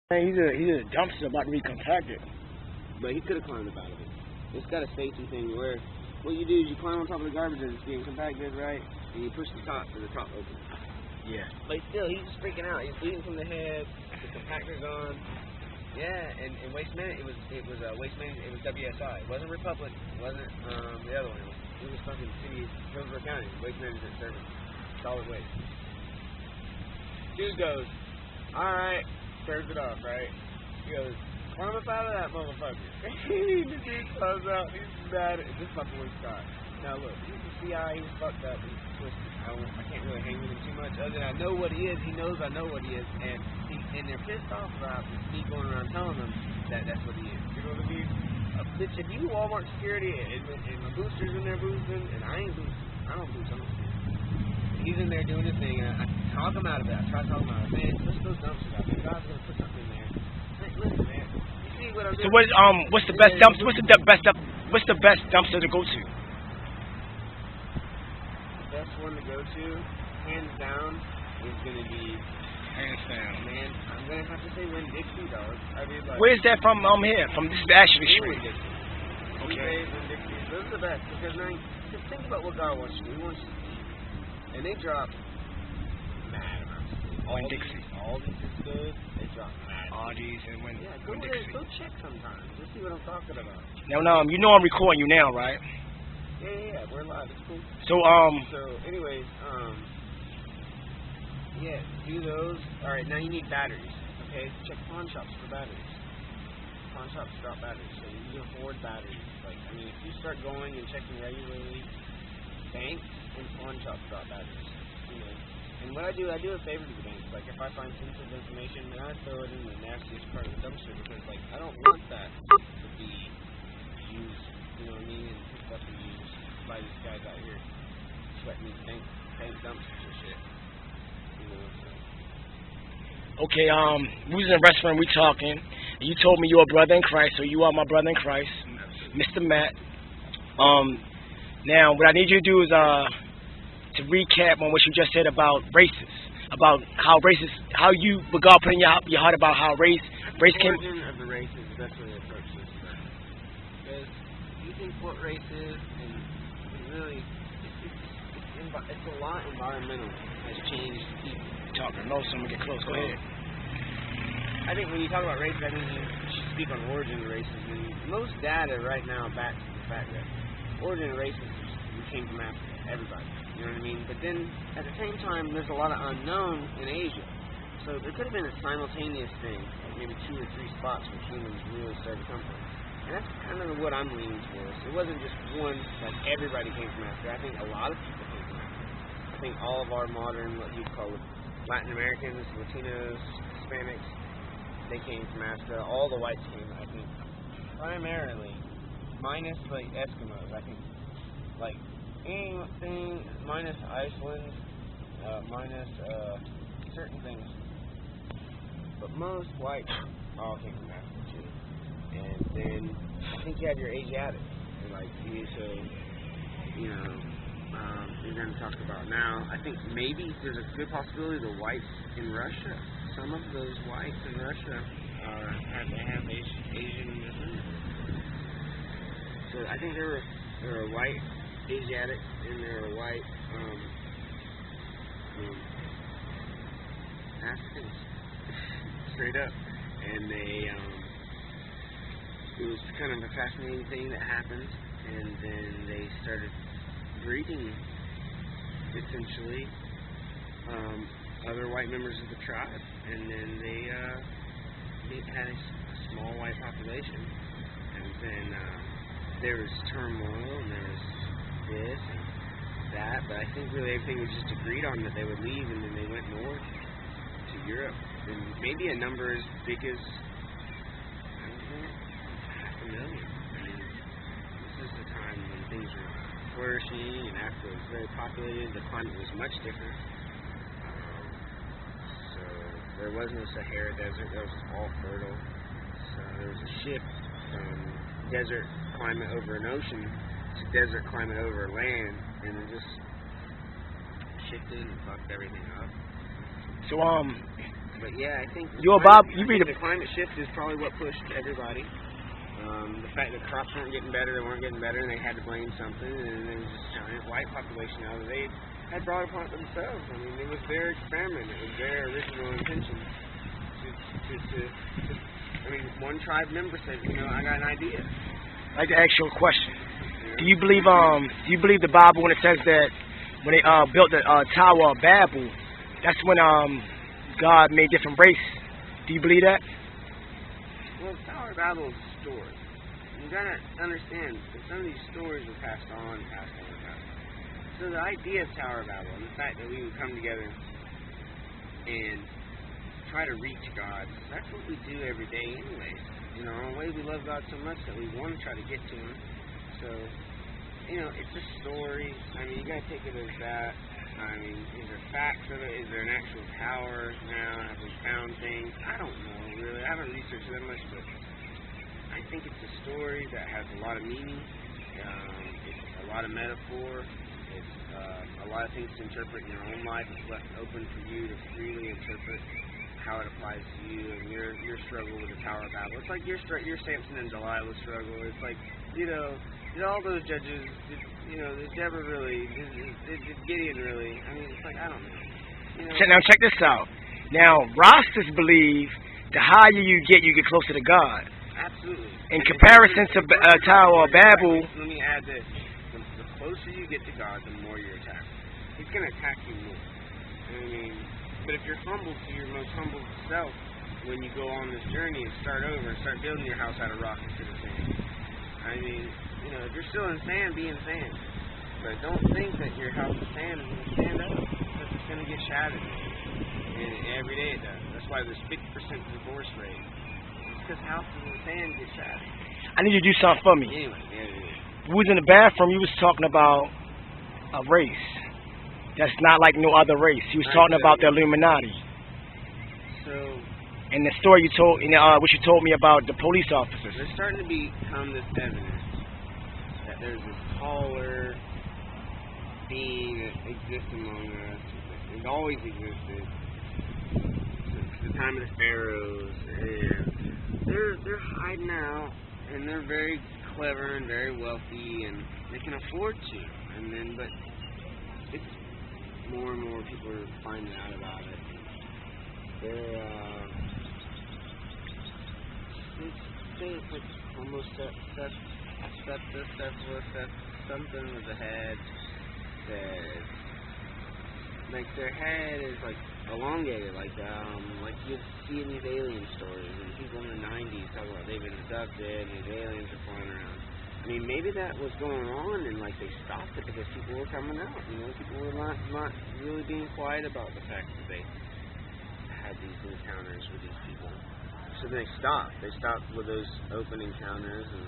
Man, he's a dumpster about to be compacted. But he could have climbed up out of it. It's got a safety thing where what you do is you climb on top of the garbage as it's being compacted, right? And you push the top so the top opens. Yeah. But still, he's just freaking out. He's bleeding from the head. The compactor's on. Yeah, and Waste Management, it was Waste Management. It was WSI. It wasn't Republic. It wasn't the other one. It was fucking City of Hillsborough County. Waste Management Service. Solid waste. Dude goes, all right, turns it off, right? He goes, climb up out of that motherfucker. The dude climbs out. He's mad. This fucking was Scott. Now look, he's a CI. He's fucked up. He's twisted. I can't really hang with him too much. Other than I know what he is. He knows I know what he is, and they're pissed off about me going around telling them that that's what he is. You know what I mean? Bitch, if you Walmart security and my booster's in there boosting, and I ain't boosting. I don't boost. I'm He's in there doing his thing, and I talk him out of it. I try to talk him out of it. Man, let's go dumpsters out there. God's gonna put something in there. Like, listen, man. You see what I'm doing? So what's the best dumpster? What's the best dumpster to go to? The best one to go to, hands down, is gonna be. Hands down. Man, I'm gonna have to say Winn-Dixie, dog. I mean, like. Where's that from? Here, from this is Ashley Street. Winn-Dixie. Okay. Winn-Dixie. Those are the best because now, just think about what God wants you to do. He wants you to eat, and they drop mad amounts of food. Winn-Dixie. Aldi's is good. They drop mad. Aldi's and Yeah, go there. Winn-Dixie. Go check sometimes. Just see what I'm talking about. Now, you know I'm recording you now, right? Yeah, we're live. It's cool. So, anyways, yeah, do those. All right, now you need batteries. Okay, check pawn shops for batteries. Pawn shops drop batteries, so you can afford batteries. Like, I mean, if you start going and checking regularly, banks and pawn shops drop batteries. You know, and what I do a favor to the banks. Like, if I find sensitive information, then I throw it in the nastiest part of the dumpster because, like, I don't want that to be used. You know what I mean? And picked up and used by these guys out here sweating these bank dumpsters and shit. You know, so. okay, we was in a restaurant, we talking, and you told me you're a brother in Christ, so you are my brother in Christ, Mr. Matt. Now, what I need you to do is to recap on what you just said about races, about how you, with God put in your heart about how race came. The origin of the race is the best way to approach this stuff. Because you think what race is, and really, it's a lot environmental has changed people. Talking low, so I'm gonna get close. Go ahead. I think when you talk about races, I think you should speak on origin of races. And most data right now backs the fact that origin of races came from Africa. Everybody. You know what I mean? But then, at the same time, there's a lot of unknown in Asia. So there could have been a simultaneous thing, like maybe 2 or 3 spots where humans really started to come from. And that's kind of what I'm leaning towards. It wasn't just one, like everybody came from Africa. I think a lot of people came from Africa. I think all of our modern, what you'd call Latin Americans, Latinos, Hispanics, they came from Africa. All the whites came, I think, primarily, minus like Eskimos. I think, like anything minus Iceland, minus certain things. But most whites all came from Africa too. And then I think you have your Asiatic, like you know. We're going to talk about now. I think maybe there's a good possibility the whites in Russia, some of those whites in Russia have Asian descent. So I think there were a white Asiatic and there were white Africans, straight up. And it was kind of a fascinating thing that happened, and then they started breeding, essentially, other white members of the tribe, and then they had a small white population, and then there was turmoil, and there was this and that, but I think really everything was just agreed on that they would leave, and then they went north to Europe, and maybe a number as big as, I don't know, 500,000. I mean, this is the time when things were flourishing, and Africa was very populated. The climate was much different. So there was no Sahara Desert. That was all fertile. So there was a shift from desert climate over an ocean to desert climate over land, and it just shifted and fucked everything up. So But yeah, I think the climate shift is probably what pushed everybody. The fact that crops weren't getting better, they weren't getting better, and they had to blame something, and there was this giant white population now that they had brought upon it themselves. I mean, it was their experiment. It was their original intention. I mean, one tribe member said, I got an idea. I'd like to ask you a question. Do you believe the Bible when it says that when they built the Tower of Babel, that's when God made different races? Do you believe that? Well, the Tower of Babel is a story. You gotta understand that some of these stories were passed on. So the idea of Tower of Babel and the fact that we would come together and try to reach God, that's what we do every day anyways. In our own way, we love God so much that we want to try to get to Him. So, it's a story. I mean, you gotta take it as that. I mean, is there facts of it? Is there an actual tower now? Have we found things? I don't know, really. I haven't researched that much, but I think it's a story that has a lot of meaning. It's a lot of metaphor. It's a lot of things to interpret in your own life. It's left open for you to freely interpret how it applies to you and your struggle with the Tower of Babel. It's like your Samson and Delilah struggle. It's like, did all those judges, did Deborah really, did Gideon really? I mean, it's like, I don't know. Now check this out. Now, Rastas believe the higher you get closer to God. Absolutely. In comparison to Tower of Babel. Let me add this. The closer you get to God, the more you're attacked. He's going to attack you more. I mean, but if you're humble to your most humble self, when you go on this journey and start over and start building your house out of rock instead of sand. I mean, if you're still in sand, be in sand. But don't think that your house is sand is going to stand up, because it's going to get shattered. And every day it does. That's why there's 50% divorce rate. It's because houses in sand get shattered. I need you to do something for me. Anyway, yeah. We was in the bathroom, you was talking about a race that's not like no other race. You was talking about the Aluminiti. So, and the story you told, what you told me about the police officers. There's starting to become this evidence that there's this taller being that exists among us. It always existed since the time of the pharaohs, and they're hiding out, and they're very clever and very wealthy, and they can afford to. But it's more and more people are finding out about it. It's like almost something with a head that, like, their head is like elongated, like you'd see in these alien stories, and people in the 90s talk about they've been abducted and these aliens are flying around. I mean, maybe that was going on, and like they stopped it because people were coming out. People were not really being quiet about the fact that they had these encounters with these people. So they stopped. They stopped with those open encounters, and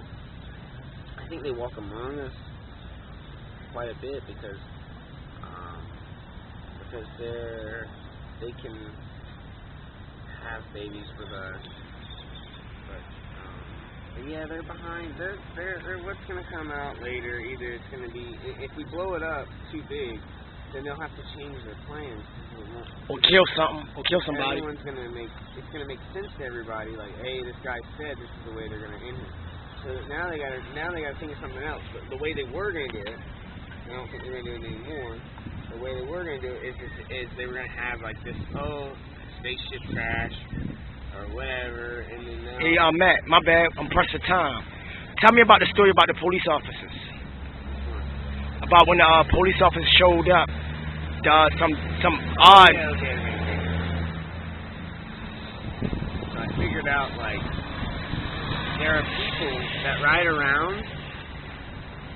I think they walk among us quite a bit because they can have babies with us. But yeah, they're behind. They're what's going to come out later. Either it's going to be, if we blow it up too big, then they'll have to change their plans. Or kill something. Or kill somebody. It's going to make sense to everybody. Like, hey, this guy said this is the way they're going to end it. So now they got to think of something else. But the way they were going to do it, I don't think they're going to do it anymore. The way they were going to do it is they were going to have like this spaceship crash or whatever, and then now. Hey, Matt, my bad. I'm pressed for time. Tell me about the story about the police officers. About when the police officers showed up, some odd. Okay. So I figured out, like, there are people that ride around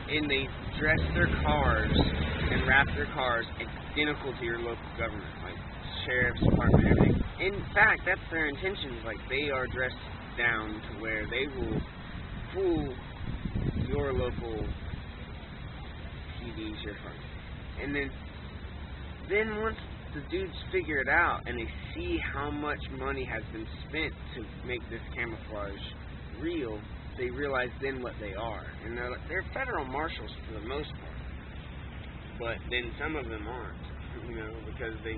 and they dress their cars and wrap their cars identical to your local government, like sheriff's department, everything. In fact, that's their intentions. Like, they are dressed down to where they will fool your local TVs, your phone. And then once the dudes figure it out and they see how much money has been spent to make this camouflage real, they realize then what they are. And they're federal marshals for the most part. But then some of them aren't, because they